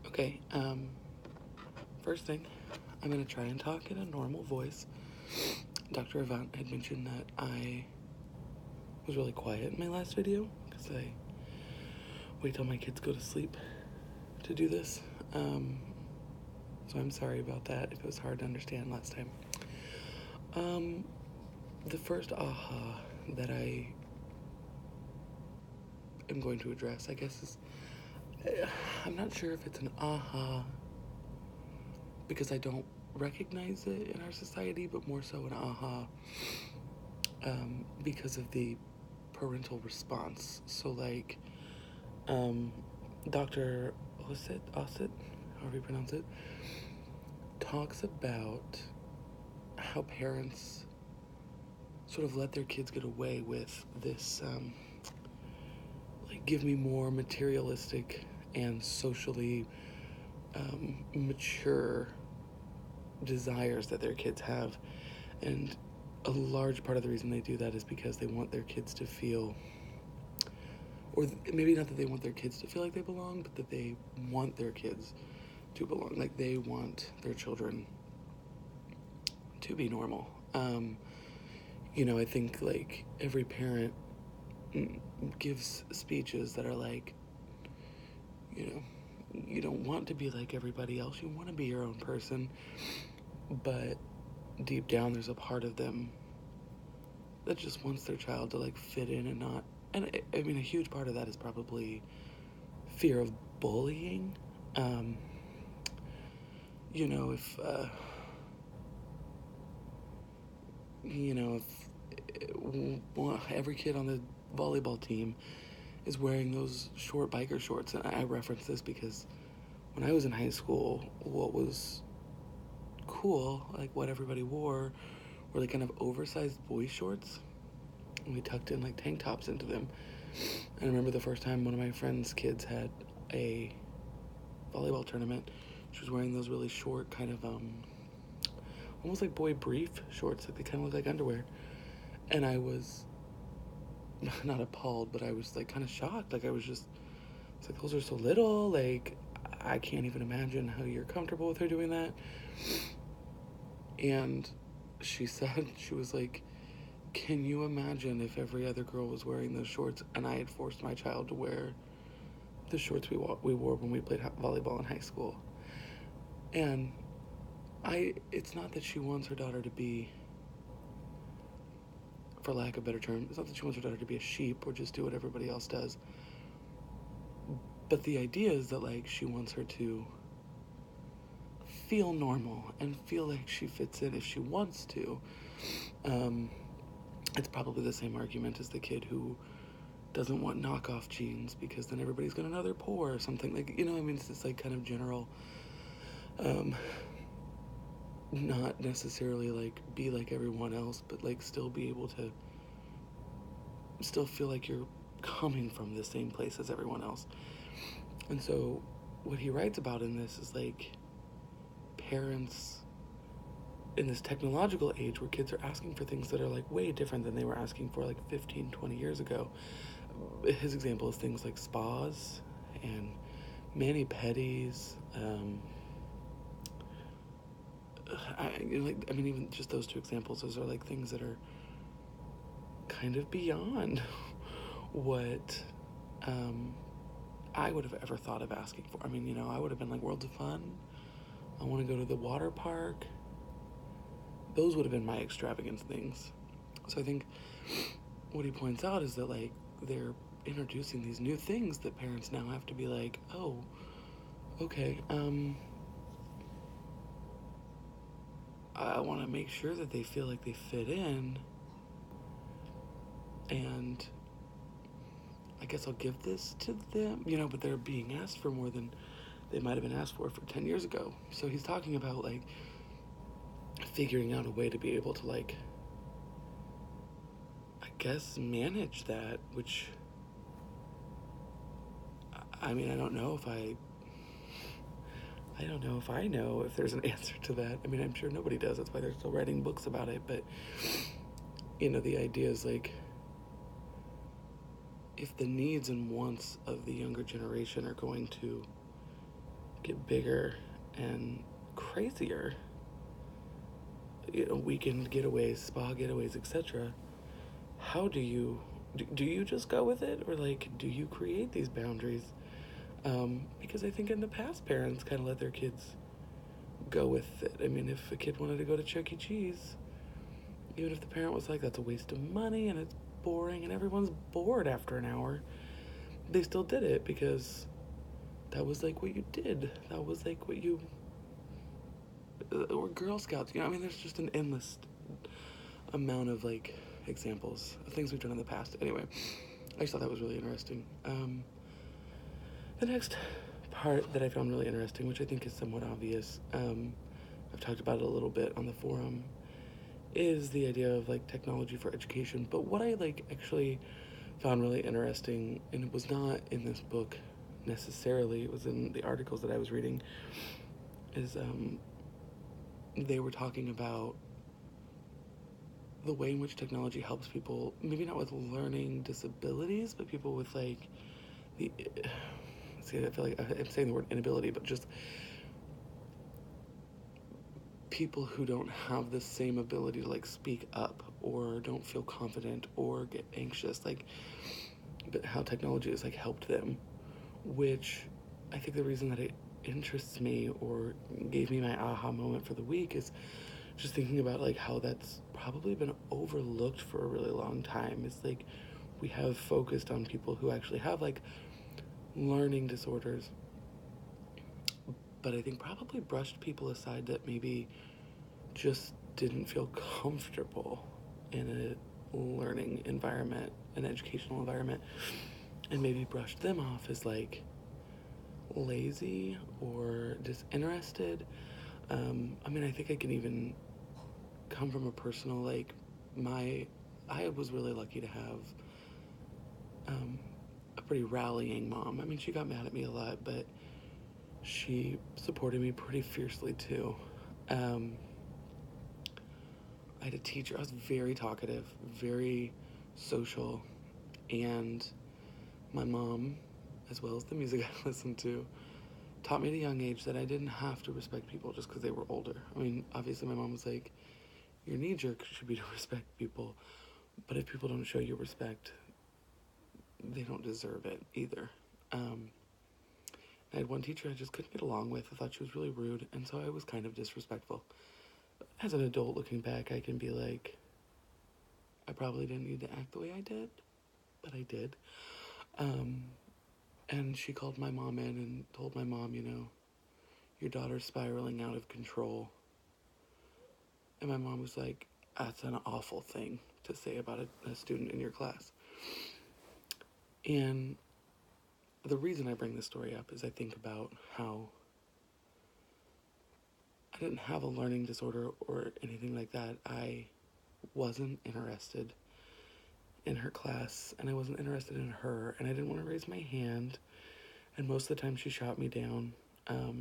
Okay, first thing, I'm gonna try and talk in a normal voice. Dr. Avant had mentioned that I was really quiet in my last video because I wait till my kids go to sleep to do this. So I'm sorry about that if it was hard to understand last time. The first aha that I am going to address, I guess, is I'm not sure if it's an aha because I don't recognize it in our society, but more so an aha because of the parental response. So, like, Dr. Osset, however you pronounce it, talks about how parents sort of let their kids get away with this, like, give me more materialistic and socially mature desires that their kids have. And a large part of the reason they do that is because they want their kids to feel, or maybe not that they want their kids to feel like they belong, but that they want their kids to belong. Like, they want their children to be normal. I think, like, every parent gives speeches that are like, you don't want to be like everybody else. You want to be your own person. But deep down, there's a part of them that just wants their child to, like, fit in and not. And I mean, a huge part of that is probably fear of bullying. Um, if every kid on the volleyball team is wearing those short biker shorts, and I reference this because when I was in high school, what was cool, like what everybody wore, were like kind of oversized boy shorts, and we tucked in like tank tops into them. And I remember the first time one of my friend's kids had a volleyball tournament, she was wearing those really short kind of almost like boy brief shorts, like they kind of look like underwear. And I was not appalled, but I was like kind of shocked. Like, it's like, those are so little. Like, I can't even imagine how you're comfortable with her doing that. And she said, she was like, can you imagine if every other girl was wearing those shorts and I had forced my child to wear the shorts we wore when we played volleyball in high school? And it's not that she wants her daughter to be, for lack of a better term, it's not that she wants her daughter to be a sheep or just do what everybody else does. But the idea is that, like, she wants her to feel normal and feel like she fits in if she wants to. It's probably the same argument as the kid who doesn't want knockoff jeans because then everybody's gonna know they're poor or something. Like, it's this, like, kind of general, not necessarily, like, be like everyone else, but, like, still be able to still feel like you're coming from the same place as everyone else. And so what he writes about in this is, like, parents in this technological age where kids are asking for things that are, like, way different than they were asking for, like, 15, 20 years ago. His example is things like spas and mani-pedis. Even just those two examples, those are, like, things that are kind of beyond what I would have ever thought of asking for. I would have been like, Worlds of Fun, I want to go to the water park. Those would have been my extravagant things. So I think what he points out is that, like, they're introducing these new things that parents now have to be like, oh, okay, I want to make sure that they feel like they fit in, and I guess I'll give this to them, but they're being asked for more than they might have been asked for 10 years ago. So he's talking about, like, figuring out a way to be able to, like, I guess, manage that, which, I don't know if I know if there's an answer to that. I'm sure nobody does. That's why they're still writing books about it. But, the idea is, like, if the needs and wants of the younger generation are going to get bigger and crazier, weekend getaways, spa getaways, etc., how do you just go with it, or like do you create these boundaries? Because I think in the past parents kind of let their kids go with it. I mean, if a kid wanted to go to Chuck E. Cheese, even if the parent was like, that's a waste of money and it's boring and everyone's bored after an hour, they still did it because that was like what you did. That was like what you. Or Girl Scouts, I mean, there's just an endless amount of like examples of things we've done in the past. Anyway, I just thought that was really interesting. The next part that I found really interesting, which I think is somewhat obvious, I've talked about it a little bit on the forum, is the idea of like technology for education. But what I like actually found really interesting, and it was not in this book necessarily, it was in the articles that I was reading, is they were talking about the way in which technology helps people, maybe not with learning disabilities, but people with like the, see, I feel like I'm saying the word inability, but just people who don't have the same ability to like speak up or don't feel confident or get anxious, like, but how technology has like helped them, which I think the reason that it interests me or gave me my aha moment for the week is just thinking about like how that's probably been overlooked for a really long time. It's like we have focused on people who actually have like learning disorders, but I think probably brushed people aside that maybe just didn't feel comfortable in a learning environment, an educational environment, and maybe brushed them off as like lazy or disinterested. I mean, I think I can even come from a personal, like, I was really lucky to have a pretty rallying mom. I mean, she got mad at me a lot, but she supported me pretty fiercely too. Um, I had a teacher, I was very talkative, very social, and my mom, as well as the music I listened to, taught me at a young age that I didn't have to respect people just because they were older. I mean, obviously, my mom was like, your knee jerk should be to respect people, but if people don't show you respect, they don't deserve it either. I had one teacher I just couldn't get along with. I thought she was really rude, and so I was kind of disrespectful. As an adult looking back, I can be like, I probably didn't need to act the way I did, but I did. Um, and she called my mom in and told my mom, your daughter's spiraling out of control. And my mom was like, that's an awful thing to say about a student in your class. And the reason I bring this story up is I think about how I didn't have a learning disorder or anything like that. I wasn't interested in her class, and I wasn't interested in her, and I didn't want to raise my hand. And most of the time she shot me down.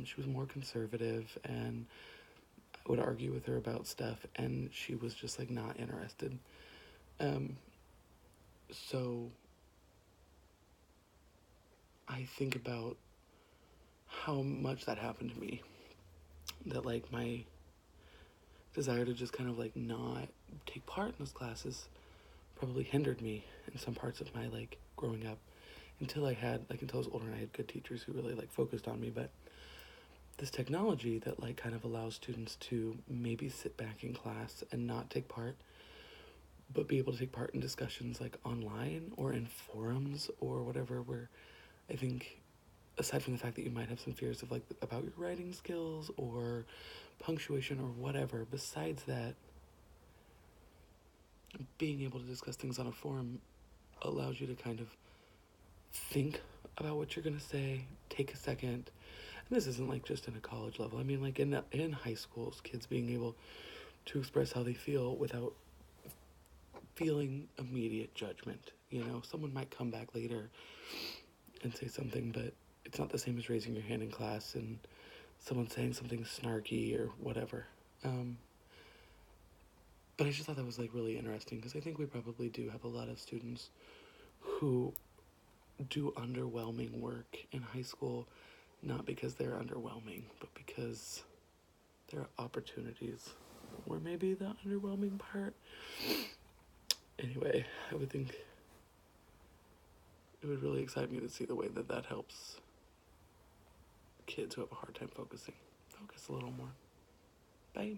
She was more conservative, and I would argue with her about stuff, and she was just like not interested. So I think about how much that happened to me. That like my desire to just kind of like not take part in those classes probably hindered me in some parts of my like growing up until I was older and I had good teachers who really like focused on me. But this technology that like kind of allows students to maybe sit back in class and not take part, but be able to take part in discussions like online or in forums or whatever, where I think aside from the fact that you might have some fears of like about your writing skills or punctuation or whatever, besides that, being able to discuss things on a forum allows you to kind of think about what you're going to say, take a second. And this isn't like just in a college level. I mean, like in high schools, kids being able to express how they feel without feeling immediate judgment. Someone might come back later and say something, but it's not the same as raising your hand in class and someone saying something snarky or whatever. But I just thought that was like really interesting because I think we probably do have a lot of students who do underwhelming work in high school not because they're underwhelming, but because there are opportunities where maybe the underwhelming part. Anyway, I would think it would really excite me to see the way that that helps kids who have a hard time focusing focus a little more. Bye.